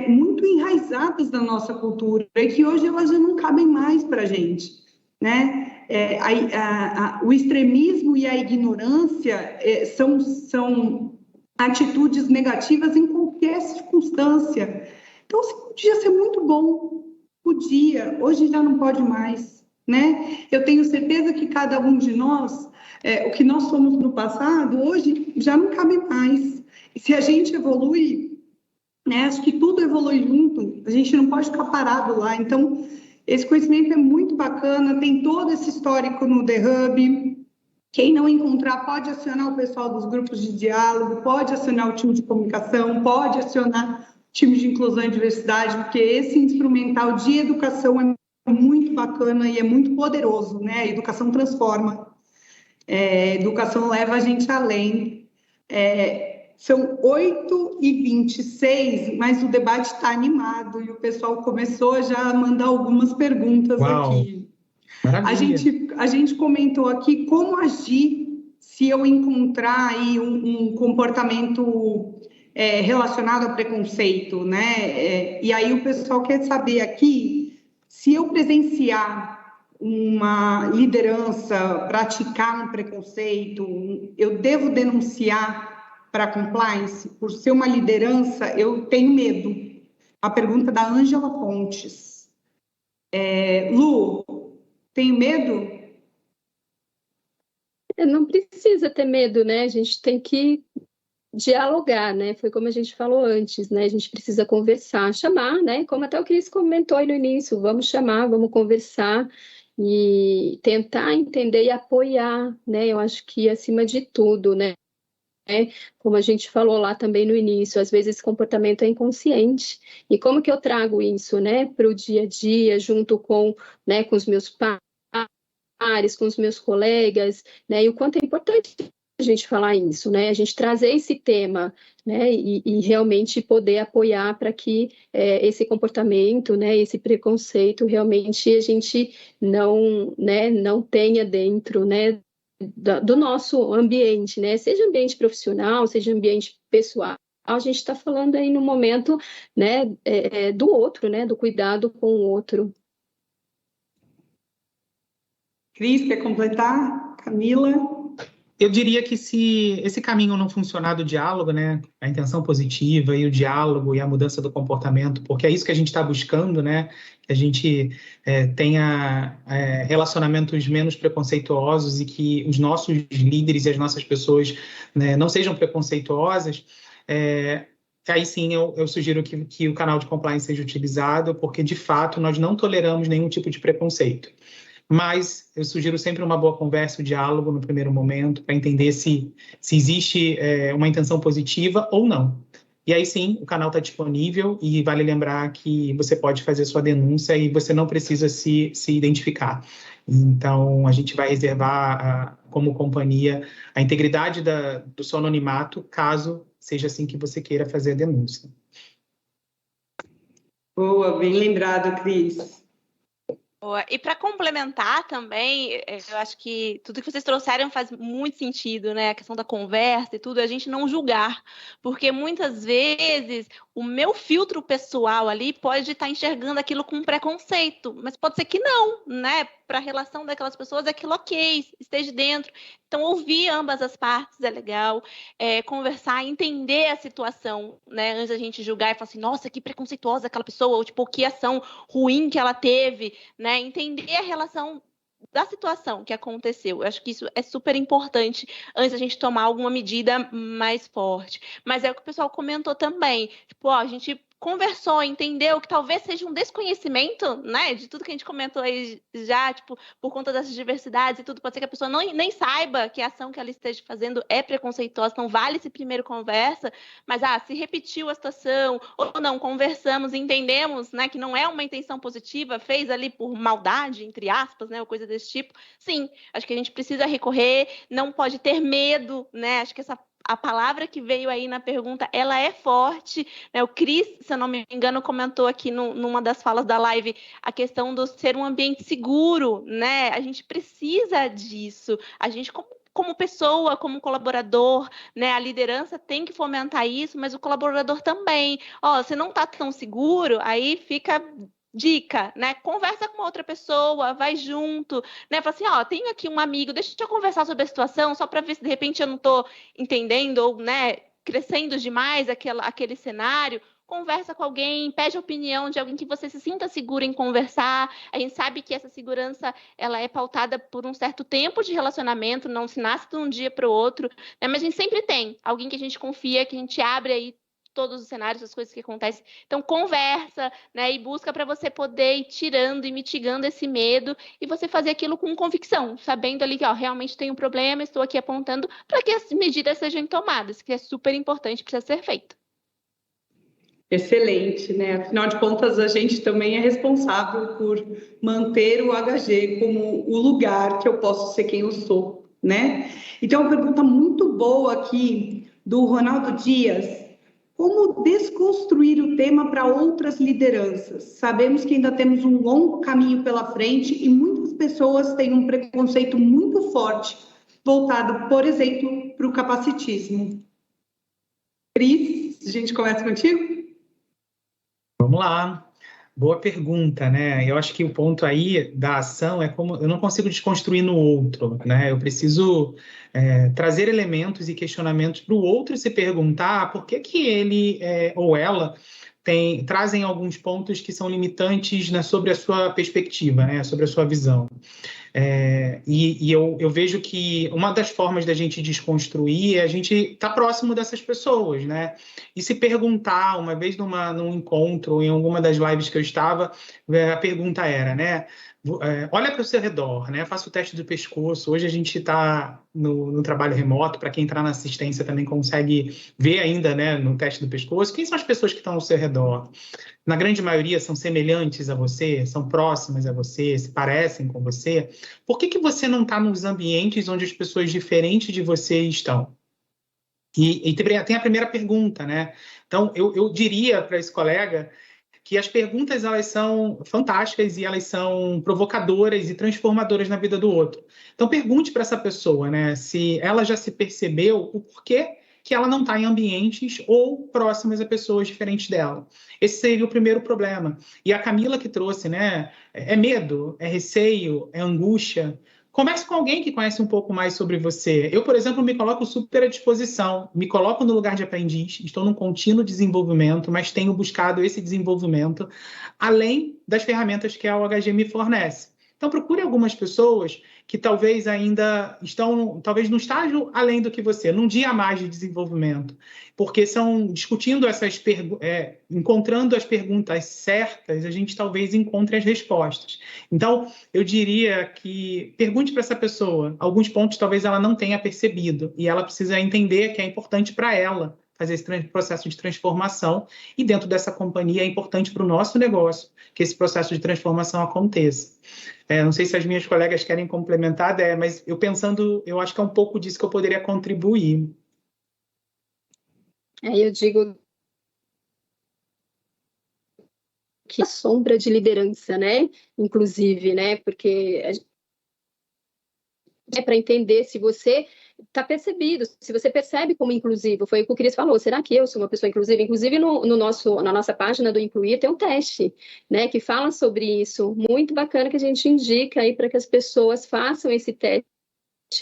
[SPEAKER 1] muito enraizadas na nossa cultura e que hoje elas já não cabem mais para a gente, né? O extremismo e a ignorância são atitudes negativas em qualquer circunstância. Então, se podia ser muito bom, podia, hoje já não pode mais, né? Eu tenho certeza que cada um de nós, o que nós somos no passado, hoje já não cabe mais. E se a gente evolui, né, acho que tudo evolui junto, a gente não pode ficar parado lá. Então, esse conhecimento é muito bacana, tem todo esse histórico no The Hub. Quem não encontrar, pode acionar o pessoal dos grupos de diálogo, pode acionar o time de comunicação, pode acionar o time de inclusão e diversidade, porque esse instrumental de educação é muito bacana e é muito poderoso, né? A educação transforma, a educação leva a gente além. São 8h26, mas o debate está animado e o pessoal começou já a mandar algumas perguntas. Uau, aqui. A gente comentou aqui como agir se eu encontrar aí um comportamento relacionado a preconceito, né? E aí o pessoal quer saber aqui, se eu presenciar uma liderança praticar um preconceito, eu devo denunciar para a compliance? Por ser uma liderança, eu tenho medo. A pergunta da Ângela Pontes. Lu, tem medo?
[SPEAKER 4] Não precisa ter medo, né? A gente tem que dialogar, né? Foi como a gente falou antes, né? A gente precisa conversar, chamar, né? Como até o Cris comentou aí no início, vamos chamar, vamos conversar e tentar entender e apoiar, né? Eu acho que acima de tudo, né? Como a gente falou lá também no início, às vezes esse comportamento é inconsciente. E como que eu trago isso, né, para o dia a dia, junto com, né, com os meus pares, com os meus colegas, né? E o quanto é importante a gente falar isso, né? A gente trazer esse tema, né? E realmente poder apoiar para que esse comportamento, né? Esse preconceito realmente a gente não, né? Não tenha dentro, né? Do nosso ambiente, né? Seja ambiente profissional, seja ambiente pessoal. A gente está falando aí no momento, né? Do outro, né? Do cuidado com o outro.
[SPEAKER 1] Cris, quer completar? Camila?
[SPEAKER 2] Eu diria que se esse caminho não funcionar do diálogo, né, a intenção positiva e o diálogo e a mudança do comportamento, porque é isso que a gente está buscando, né, que a gente tenha relacionamentos menos preconceituosos e que os nossos líderes e as nossas pessoas, né, não sejam preconceituosas, aí sim eu sugiro que o canal de compliance seja utilizado, porque, de fato, nós não toleramos nenhum tipo de preconceito. Mas eu sugiro sempre uma boa conversa, o diálogo no primeiro momento, para entender se existe uma intenção positiva ou não. E aí sim, o canal está disponível e vale lembrar que você pode fazer sua denúncia e você não precisa se identificar. Então, a gente vai reservar, como companhia, a integridade do seu anonimato, caso seja assim que você queira fazer a denúncia.
[SPEAKER 1] Boa, bem lembrado, Cris.
[SPEAKER 3] Boa. E para complementar também, eu acho que tudo que vocês trouxeram faz muito sentido, né? A questão da conversa e tudo, a gente não julgar, porque muitas vezes o meu filtro pessoal ali pode estar enxergando aquilo com preconceito, mas pode ser que não, né? Para a relação daquelas pessoas, aquilo ok, esteja dentro. Então, ouvir ambas as partes é legal, conversar, entender a situação, né? Antes da gente julgar e falar assim, nossa, que preconceituosa aquela pessoa, ou tipo, que ação ruim que ela teve, né? Entender a relação da situação que aconteceu. Eu acho que isso é super importante antes da gente tomar alguma medida mais forte. Mas é o que o pessoal comentou também. Tipo, ó, a gente conversou, entendeu que talvez seja um desconhecimento, né, de tudo que a gente comentou aí já, tipo, por conta dessas diversidades e tudo, pode ser que a pessoa nem saiba que a ação que ela esteja fazendo é preconceituosa, então vale esse primeiro conversa, mas, se repetiu a situação, ou não, conversamos, entendemos, né, que não é uma intenção positiva, fez ali por maldade, entre aspas, né, ou coisa desse tipo, sim, acho que a gente precisa recorrer, não pode ter medo, né, acho que a palavra que veio aí na pergunta, ela é forte, né? O Cris, se eu não me engano, comentou aqui numa das falas da live a questão do ser um ambiente seguro, né? A gente precisa disso. A gente, como pessoa, como colaborador, né? A liderança tem que fomentar isso, mas o colaborador também. Você não está tão seguro, aí fica... Dica, né? Conversa com outra pessoa, vai junto, né? Fala assim, tenho aqui um amigo, deixa eu conversar sobre a situação, só para ver se de repente eu não estou entendendo ou, né, crescendo demais aquele cenário. Conversa com alguém, pede a opinião de alguém que você se sinta seguro em conversar. A gente sabe que essa segurança ela é pautada por um certo tempo de relacionamento, não se nasce de um dia para o outro, né? Mas a gente sempre tem alguém que a gente confia, que a gente abre aí todos os cenários, as coisas que acontecem. Então, conversa, né, e busca para você poder ir tirando e mitigando esse medo e você fazer aquilo com convicção, sabendo ali que realmente tem um problema, estou aqui apontando para que as medidas sejam tomadas, que é super importante, precisa ser feito.
[SPEAKER 1] Excelente, né? Afinal de contas, a gente também é responsável por manter o HG como o lugar que eu posso ser quem eu sou, né? Então, uma pergunta muito boa aqui do Ronaldo Dias. Como desconstruir o tema para outras lideranças? Sabemos que ainda temos um longo caminho pela frente e muitas pessoas têm um preconceito muito forte voltado, por exemplo, para o capacitismo. Cris, a gente começa contigo?
[SPEAKER 2] Vamos lá. Boa pergunta, né? Eu acho que o ponto aí da ação é como eu não consigo desconstruir no outro, né? Eu preciso trazer elementos e questionamentos para o outro se perguntar por que ele ou ela trazem alguns pontos que são limitantes, né, sobre a sua perspectiva, né, sobre a sua visão. E eu vejo que uma das formas da gente desconstruir é a gente estar próximo dessas pessoas, né? E se perguntar, uma vez num encontro, em alguma das lives que eu estava, a pergunta era, né? Olha para o seu redor, né? Faça o teste do pescoço. Hoje a gente está no trabalho remoto, para quem entrar na assistência também consegue ver ainda, né, no teste do pescoço. Quem são as pessoas que estão ao seu redor? Na grande maioria são semelhantes a você, são próximas a você, se parecem com você. Por que você não está nos ambientes onde as pessoas diferentes de você estão? E tem a primeira pergunta, né? Então, eu diria para esse colega que as perguntas elas são fantásticas e elas são provocadoras e transformadoras na vida do outro. Então, pergunte para essa pessoa, né, se ela já se percebeu o porquê que ela não está em ambientes ou próximas a pessoas diferentes dela. Esse seria o primeiro problema. E a Camila que trouxe, né, é medo, é receio, é angústia. Converse com alguém que conhece um pouco mais sobre você. Eu, por exemplo, me coloco super à disposição, me coloco no lugar de aprendiz, estou num contínuo desenvolvimento, mas tenho buscado esse desenvolvimento além das ferramentas que a OHG me fornece. Então, procure algumas pessoas que talvez ainda estão, talvez no estágio além do que você, num dia a mais de desenvolvimento, porque são discutindo encontrando as perguntas certas, a gente talvez encontre as respostas. Então, eu diria que pergunte para essa pessoa alguns pontos talvez ela não tenha percebido e ela precisa entender que é importante para ela fazer esse processo de transformação, e dentro dessa companhia é importante para o nosso negócio que esse processo de transformação aconteça. Não sei se as minhas colegas querem complementar, mas eu acho que é um pouco disso que eu poderia contribuir.
[SPEAKER 4] Eu digo que a sombra de liderança, né? Inclusive, né? Porque é para entender se você está percebido, se você percebe como inclusivo. Foi o que o Cris falou, será que eu sou uma pessoa inclusiva? Inclusive, na nossa página do Incluir tem um teste, né, que fala sobre isso. Muito bacana que a gente indica aí para que as pessoas façam esse teste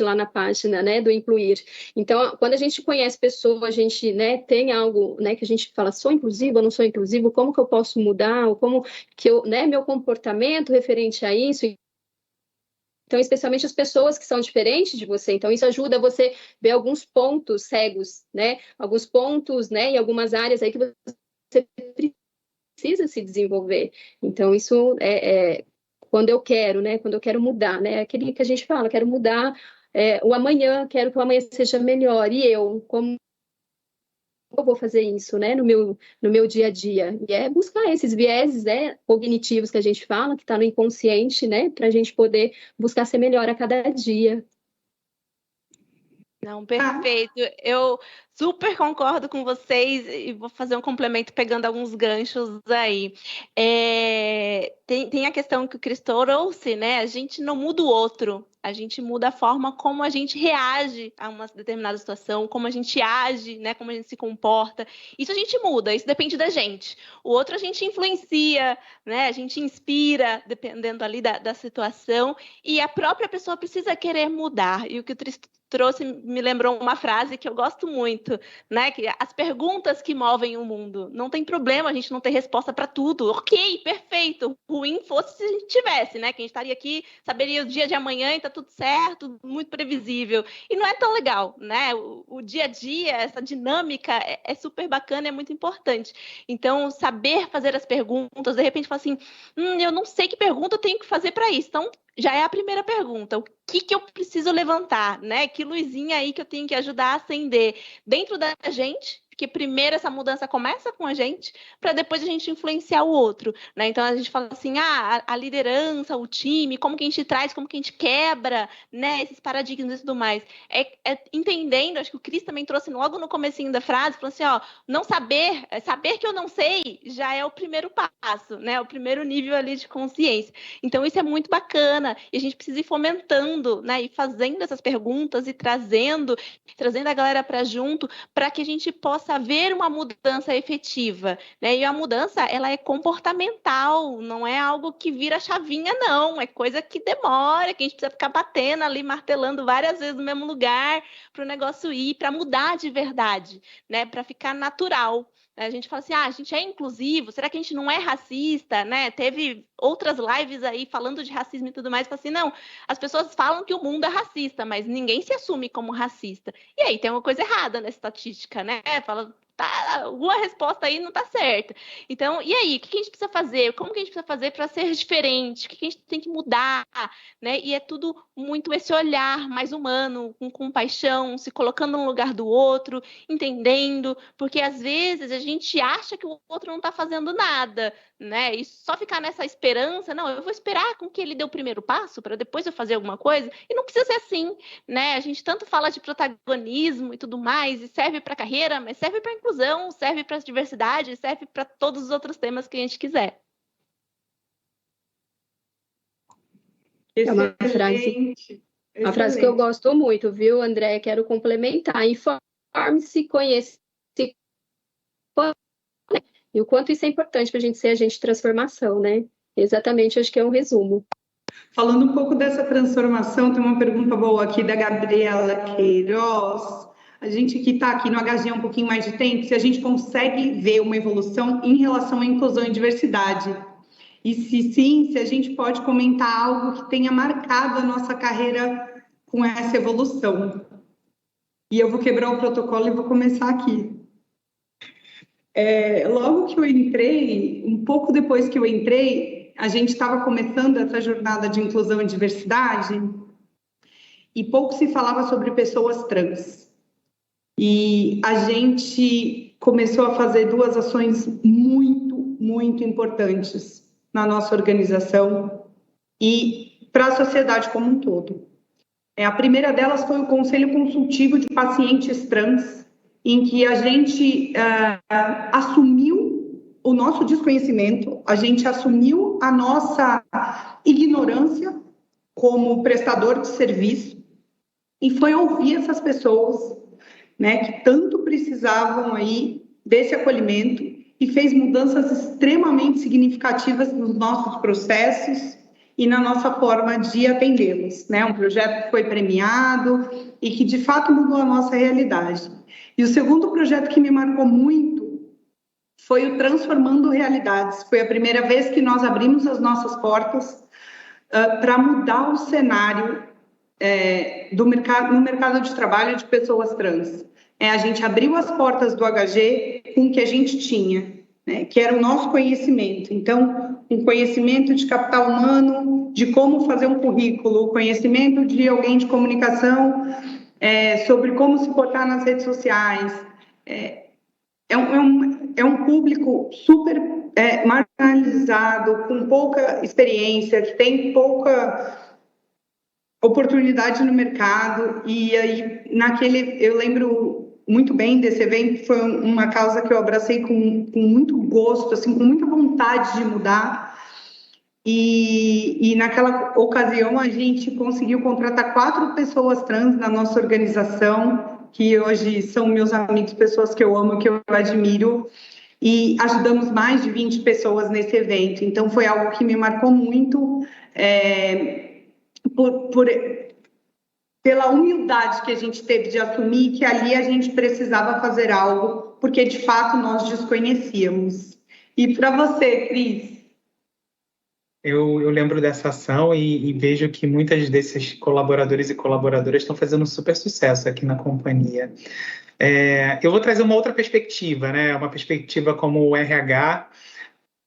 [SPEAKER 4] lá na página, né, do Incluir. Então, quando a gente conhece pessoa, a gente, né, tem algo, né, que a gente fala, sou inclusiva, não sou inclusivo, como que eu posso mudar, ou como que eu, né, meu comportamento referente a isso. Então, especialmente as pessoas que são diferentes de você. Então, isso ajuda você ver alguns pontos cegos, né? Alguns pontos, né? E algumas áreas aí que você precisa se desenvolver. Então, isso quando eu quero, né? Quando eu quero mudar, né? Aquele que a gente fala, quero mudar o amanhã, quero que o amanhã seja melhor. E eu, como eu vou fazer isso, né, no meu dia a dia? E é buscar esses vieses, né, cognitivos que a gente fala, que está no inconsciente, né, para a gente poder buscar ser melhor a cada dia.
[SPEAKER 3] Não, perfeito. Eu super concordo com vocês e vou fazer um complemento pegando alguns ganchos aí. Tem a questão que o Cris trouxe, né? A gente não muda o outro, a gente muda a forma como a gente reage a uma determinada situação, como a gente age, né? Como a gente se comporta. Isso a gente muda, isso depende da gente. O outro a gente influencia, né? A gente inspira, dependendo ali da situação, e a própria pessoa precisa querer mudar. E o que o Cris trouxe me lembrou uma frase que eu gosto muito, né? Que as perguntas que movem o mundo. Não tem problema a gente não ter resposta para tudo. Ok, perfeito. Ruim fosse se a gente tivesse, né? Que a gente estaria aqui, saberia o dia de amanhã e tá tudo certo, muito previsível. E não é tão legal, né? O dia a dia, essa dinâmica é super bacana, é muito importante. Então, saber fazer as perguntas, de repente, falar assim, eu não sei que pergunta eu tenho que fazer para isso. Então, já é a primeira pergunta. O que eu preciso levantar, né? Que luzinha aí que eu tenho que ajudar a acender dentro da gente, porque primeiro essa mudança começa com a gente, para depois a gente influenciar o outro, né? Então a gente fala assim, a liderança, o time, como que a gente traz, como que a gente quebra, né? Esses paradigmas e tudo mais. Entendendo, acho que o Cris também trouxe logo no comecinho da frase, falou assim, não saber que eu não sei já é o primeiro passo, né? O primeiro nível ali de consciência. Então isso é muito bacana e a gente precisa ir fomentando, né? E fazendo essas perguntas e trazendo a galera para junto, para que a gente possa ver uma mudança efetiva, né? E a mudança, ela é comportamental, não é algo que vira chavinha, não. É coisa que demora, que a gente precisa ficar batendo ali, martelando várias vezes no mesmo lugar para o negócio ir, para mudar de verdade, né? Para ficar natural. A gente fala assim, a gente é inclusivo, será que a gente não é racista, né? Teve outras lives aí falando de racismo e tudo mais, fala assim, não, as pessoas falam que o mundo é racista, mas ninguém se assume como racista. E aí tem uma coisa errada na estatística, né? Fala, alguma resposta aí não tá certa. Então, e aí, o que a gente precisa fazer? Como que a gente precisa fazer para ser diferente? O que a gente tem que mudar, né? E é tudo muito esse olhar mais humano, com compaixão, se colocando no lugar do outro, entendendo, porque às vezes a gente acha que o outro não está fazendo nada, né? E só ficar nessa esperança, não, eu vou esperar com que ele dê o primeiro passo para depois eu fazer alguma coisa, e não precisa ser assim, né? A gente tanto fala de protagonismo e tudo mais, e serve para a carreira, mas serve para a inclusão, serve para a diversidade, serve para todos os outros temas que a gente quiser.
[SPEAKER 4] É uma frase que eu gosto muito, viu, André? Quero complementar. Informe-se, conheça e o quanto isso é importante para a gente ser agente de transformação, né? Exatamente, acho que é um resumo.
[SPEAKER 1] Falando um pouco dessa transformação, tem uma pergunta boa aqui da Gabriela Queiroz. A gente que está aqui no HG há um pouquinho mais de tempo, se a gente consegue ver uma evolução em relação à inclusão e diversidade. E se sim, se a gente pode comentar algo que tenha marcado a nossa carreira com essa evolução. E eu vou quebrar o protocolo e vou começar aqui. Logo que eu entrei, um pouco depois que eu entrei, a gente estava começando essa jornada de inclusão e diversidade e pouco se falava sobre pessoas trans. E a gente começou a fazer duas ações muito importantes na nossa organização e para a sociedade como um todo. A primeira delas foi o Conselho Consultivo de Pacientes Trans, em que a gente assumiu o nosso desconhecimento, a gente assumiu a nossa ignorância como prestador de serviço e foi ouvir essas pessoas, né, que tanto precisavam aí desse acolhimento e fez mudanças extremamente significativas nos nossos processos e na nossa forma de atendê-los, né? Um projeto que foi premiado e que, de fato, mudou a nossa realidade. E o segundo projeto que me marcou muito foi o Transformando Realidades. Foi a primeira vez que nós abrimos as nossas portas para mudar o cenário no mercado de trabalho de pessoas trans. A gente abriu as portas do HG com o que a gente tinha, né, que era o nosso conhecimento. Então, um conhecimento de capital humano, de como fazer um currículo, conhecimento de alguém de comunicação, sobre como se portar nas redes sociais. É um público super marginalizado, com pouca experiência, que tem pouca oportunidade no mercado. E aí, eu lembro muito bem desse evento, foi uma causa que eu abracei com muito gosto, assim, com muita vontade de mudar. E naquela ocasião a gente conseguiu contratar 4 pessoas trans na nossa organização, que hoje são meus amigos, pessoas que eu amo, que eu admiro, e ajudamos mais de 20 pessoas nesse evento. Então foi algo que me marcou muito, pela humildade que a gente teve de assumir que ali a gente precisava fazer algo, porque de fato nós desconhecíamos. E para você, Cris?
[SPEAKER 2] Eu lembro dessa ação e vejo que muitos desses colaboradores e colaboradoras estão fazendo super sucesso aqui na companhia. Eu vou trazer uma outra perspectiva, né? Uma perspectiva como o RH,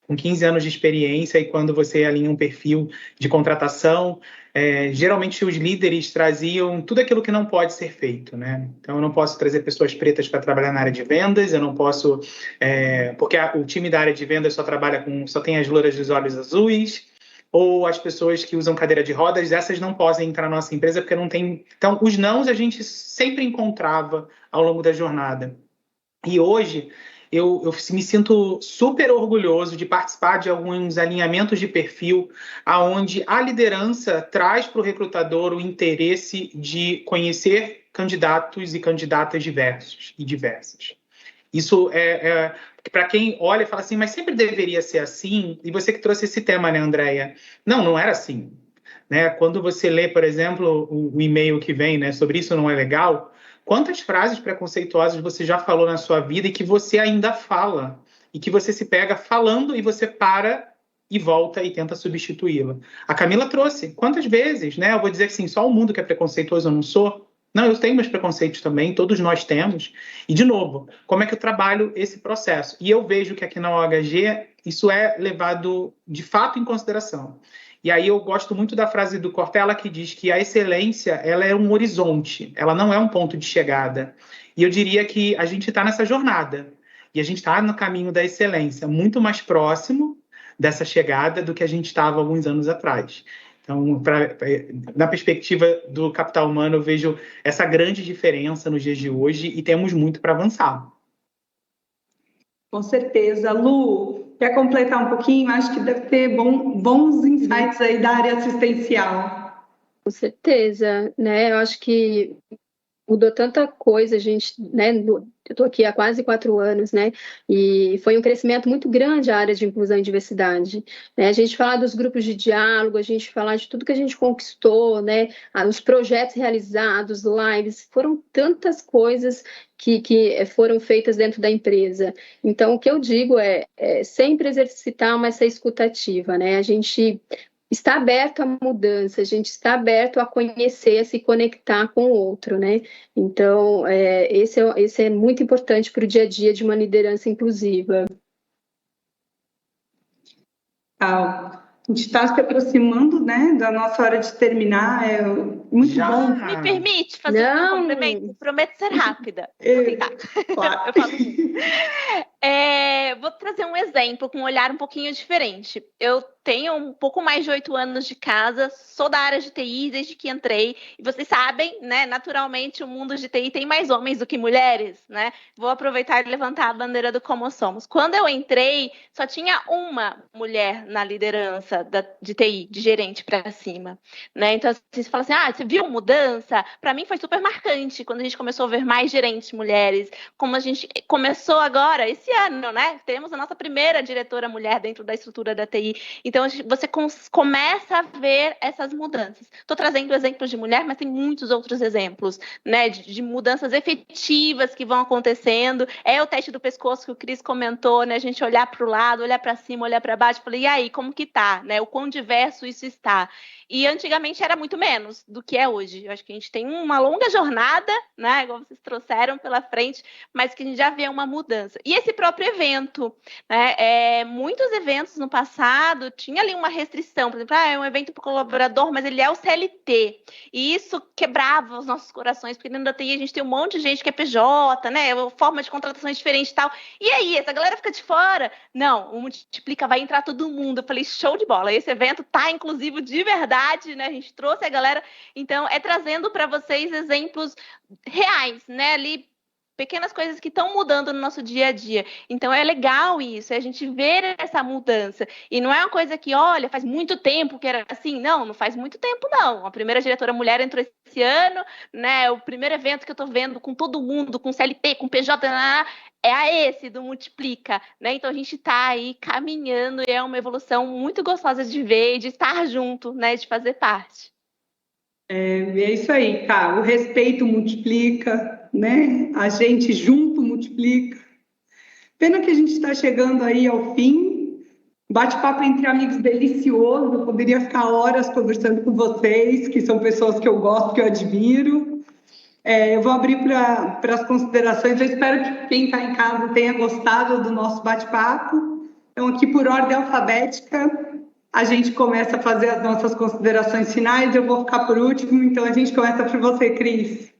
[SPEAKER 2] com 15 anos de experiência, e quando você alinha um perfil de contratação, geralmente os líderes traziam tudo aquilo que não pode ser feito, né? Então, eu não posso trazer pessoas pretas para trabalhar na área de vendas, eu não posso, porque o time da área de vendas só tem as louras dos olhos azuis, ou as pessoas que usam cadeira de rodas, essas não podem entrar na nossa empresa porque não tem... Então, os nãos a gente sempre encontrava ao longo da jornada. E hoje, eu me sinto super orgulhoso de participar de alguns alinhamentos de perfil onde a liderança traz para o recrutador o interesse de conhecer candidatos e candidatas diversos e diversas. Isso para quem olha e fala assim, mas sempre deveria ser assim. E você que trouxe esse tema, né, Andréia? Não era assim. Né? Quando você lê, por exemplo, o e-mail que vem, né, sobre isso não é legal, quantas frases preconceituosas você já falou na sua vida e que você ainda fala, e que você se pega falando e você para e volta e tenta substituí-la. A Camila trouxe. Quantas vezes? Né? Eu vou dizer assim, só o mundo que é preconceituoso eu não sou? Não, eu tenho meus preconceitos também, todos nós temos. E, de novo, como é que eu trabalho esse processo? E eu vejo que aqui na OHG isso é levado, de fato, em consideração. E aí eu gosto muito da frase do Cortella, que diz que a excelência ela é um horizonte, ela não é um ponto de chegada. E eu diria que a gente está nessa jornada. E a gente está no caminho da excelência, muito mais próximo dessa chegada do que a gente estava alguns anos atrás. Então, na perspectiva do capital humano, eu vejo essa grande diferença nos dias de hoje e temos muito para avançar.
[SPEAKER 1] Com certeza. Lu, quer completar um pouquinho? Acho que deve ter bons insights aí da área assistencial.
[SPEAKER 4] Com certeza, né? Eu acho que mudou tanta coisa, a gente, né, eu estou aqui há quase 4 anos, né, e foi um crescimento muito grande a área de inclusão e diversidade, né, a gente falar dos grupos de diálogo, a gente falar de tudo que a gente conquistou, né, os projetos realizados, lives, foram tantas coisas que foram feitas dentro da empresa. Então, o que eu digo é sempre exercitar essa escutativa, né, a gente está aberto à mudança, a gente está aberto a conhecer, a se conectar com o outro, né? Então, esse é muito importante para o dia a dia de uma liderança inclusiva.
[SPEAKER 1] A gente está se aproximando, né, da nossa hora de terminar. É muito bom.
[SPEAKER 3] Me permite fazer um complemento? Prometo ser rápida. Vou tentar.
[SPEAKER 1] Claro.
[SPEAKER 3] Eu falo muito. Vou trazer um exemplo com um olhar um pouquinho diferente. Eu tenho um pouco mais de 8 anos de casa, sou da área de TI desde que entrei, e vocês sabem, né, naturalmente o mundo de TI tem mais homens do que mulheres, né? Vou aproveitar e levantar a bandeira do Como Somos. Quando eu entrei, só tinha uma mulher na liderança de TI, de gerente para cima, né? Então, você fala assim, você viu mudança? Para mim foi super marcante quando a gente começou a ver mais gerentes mulheres, como a gente começou agora, esse ano, né? Temos a nossa primeira diretora mulher dentro da estrutura da TI. Então, você começa a ver essas mudanças. Estou trazendo exemplos de mulher, mas tem muitos outros exemplos, né? De mudanças efetivas que vão acontecendo. É o teste do pescoço que o Cris comentou, né? A gente olhar para o lado, olhar para cima, olhar para baixo. Falei, e aí, como que tá? Né? O quão diverso isso está. E antigamente era muito menos do que é hoje. Eu acho que a gente tem uma longa jornada, né? Igual vocês trouxeram pela frente, mas que a gente já vê uma mudança. E esse próprio evento, né? Muitos eventos no passado tinha ali uma restrição, por exemplo, é um evento para o colaborador, mas ele é o CLT. E isso quebrava os nossos corações, porque dentro da TI a gente tem um monte de gente que é PJ, né? Forma de contratação é diferente e tal. E aí, essa galera fica de fora? Não, o Multiplica vai entrar todo mundo. Eu falei, show de bola. Esse evento tá inclusivo de verdade, né? A gente trouxe a galera. Então, trazendo para vocês exemplos reais, né? Ali, pequenas coisas que estão mudando no nosso dia a dia. Então, é legal isso, a gente ver essa mudança. E não é uma coisa que, olha, faz muito tempo que era assim. Não faz muito tempo, não. A primeira diretora mulher entrou esse ano, né? O primeiro evento que eu estou vendo com todo mundo, com CLT, com PJ, é esse do Multiplica, né? Então, a gente está aí caminhando e é uma evolução muito gostosa de ver e de estar junto, né? De fazer parte.
[SPEAKER 1] É isso aí, cara. O respeito multiplica, né? A gente junto multiplica. Pena que a gente está chegando aí ao fim. Bate-papo entre amigos delicioso. Eu poderia ficar horas conversando com vocês, que são pessoas que eu gosto, que eu admiro. Eu vou abrir para as considerações. Eu espero que quem está em casa tenha gostado do nosso bate-papo. Então, aqui por ordem alfabética, a gente começa a fazer as nossas considerações finais. Eu vou ficar por último, então a gente começa por você, Cris.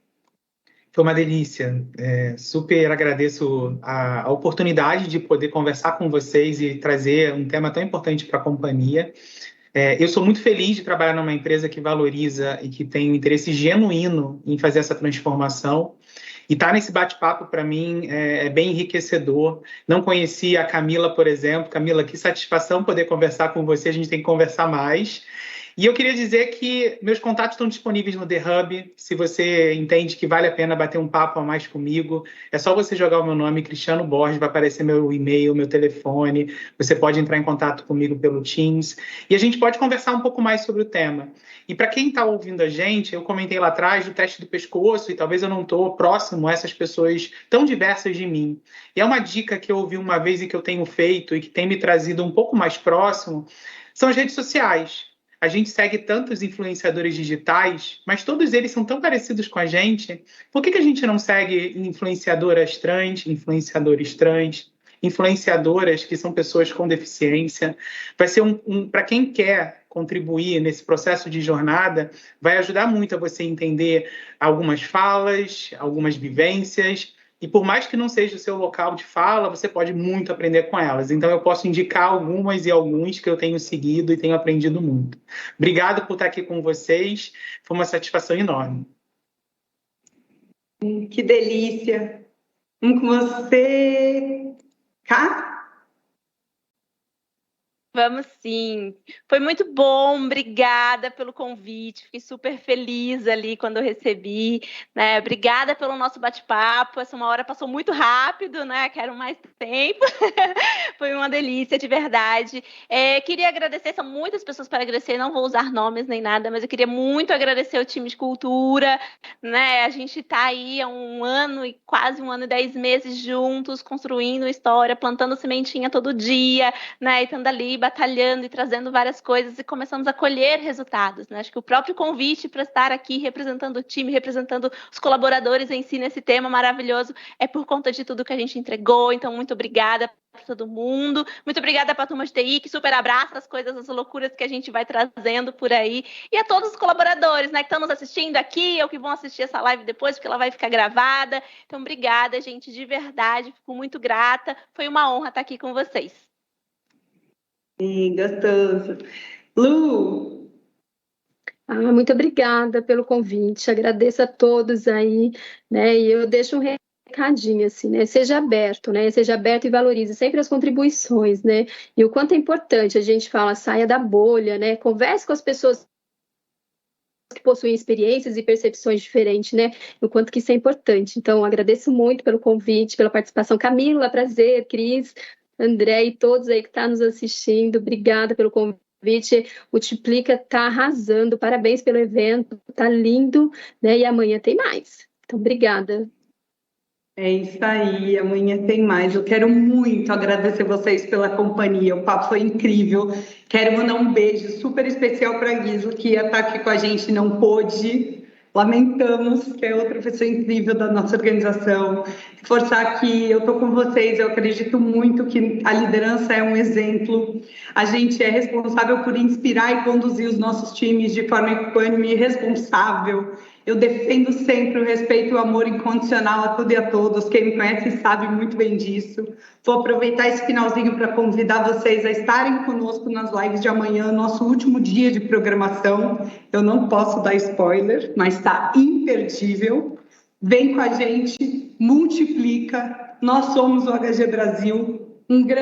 [SPEAKER 2] Foi uma delícia. Super agradeço a oportunidade de poder conversar com vocês e trazer um tema tão importante para a companhia. Eu sou muito feliz de trabalhar numa empresa que valoriza e que tem um interesse genuíno em fazer essa transformação. E estar nesse bate-papo, para mim, é bem enriquecedor. Não conhecia a Camila, por exemplo. Camila, que satisfação poder conversar com você. A gente tem que conversar mais. E eu queria dizer que meus contatos estão disponíveis no The Hub. Se você entende que vale a pena bater um papo a mais comigo, é só você jogar o meu nome, Cristiano Borges, vai aparecer meu e-mail, meu telefone. Você pode entrar em contato comigo pelo Teams. E a gente pode conversar um pouco mais sobre o tema. E para quem está ouvindo a gente, eu comentei lá atrás do teste do pescoço e talvez eu não estou próximo a essas pessoas tão diversas de mim. E é uma dica que eu ouvi uma vez e que eu tenho feito e que tem me trazido um pouco mais próximo, são as redes sociais. A gente segue tantos influenciadores digitais, mas todos eles são tão parecidos com a gente. Por que a gente não segue influenciadoras trans, influenciadores trans, influenciadoras que são pessoas com deficiência? Vai ser para quem quer contribuir nesse processo de jornada, vai ajudar muito a você entender algumas falas, algumas vivências. E por mais que não seja o seu local de fala, você pode muito aprender com elas. Então, eu posso indicar algumas e alguns que eu tenho seguido e tenho aprendido muito. Obrigado por estar aqui com vocês. Foi uma satisfação enorme.
[SPEAKER 1] Que delícia. Vamos com você, Cá?
[SPEAKER 3] Vamos sim. Foi muito bom, obrigada pelo convite. Fiquei super feliz ali quando eu recebi, né? Obrigada pelo nosso bate-papo. Essa 1 hora passou muito rápido, né? Quero mais tempo. Foi uma delícia, de verdade. Queria agradecer, são muitas pessoas para agradecer, não vou usar nomes nem nada, mas eu queria muito agradecer o time de cultura, né? A gente está aí há 1 ano e quase 1 ano e 10 meses juntos, construindo história, plantando sementinha todo dia, né? E estando ali batalhando e trazendo várias coisas e começamos a colher resultados, né? Acho que o próprio convite para estar aqui representando o time, representando os colaboradores em si nesse tema maravilhoso é por conta de tudo que a gente entregou. Então, muito obrigada para todo mundo. Muito obrigada para a turma de TI, que super abraça as coisas, as loucuras que a gente vai trazendo por aí. E a todos os colaboradores, né, que estão nos assistindo aqui ou que vão assistir essa live depois, porque ela vai ficar gravada. Então, obrigada, gente, de verdade. Fico muito grata. Foi uma honra estar aqui com vocês.
[SPEAKER 1] Sim, gostoso. Lu?
[SPEAKER 4] Muito obrigada pelo convite, agradeço a todos aí, né? E eu deixo um recadinho, assim, né? Seja aberto, né? Seja aberto e valorize sempre as contribuições, né? E o quanto é importante, a gente fala, saia da bolha, né? Converse com as pessoas que possuem experiências e percepções diferentes, né? O quanto que isso é importante. Então, agradeço muito pelo convite, pela participação. Camila, prazer, Cris, André e todos aí que estão nos assistindo. Obrigada pelo convite. Multiplica, tá arrasando. Parabéns pelo evento, tá lindo, né? E amanhã tem mais. Então, obrigada.
[SPEAKER 1] É isso aí, amanhã tem mais. Eu quero muito agradecer vocês pela companhia, o papo foi incrível. Quero mandar um beijo super especial para a Gisela, que ia estar aqui com a gente e não pôde. Lamentamos, que é outra pessoa incrível da nossa organização. Reforçar que eu estou com vocês, eu acredito muito que a liderança é um exemplo. A gente é responsável por inspirar e conduzir os nossos times de forma equânime e responsável. Eu defendo sempre o respeito e o amor incondicional a tudo e a todos. Quem me conhece sabe muito bem disso. Vou aproveitar esse finalzinho para convidar vocês a estarem conosco nas lives de amanhã, nosso último dia de programação. Eu não posso dar spoiler, mas está imperdível. Vem com a gente, multiplica. Nós somos o HG Brasil. Um grande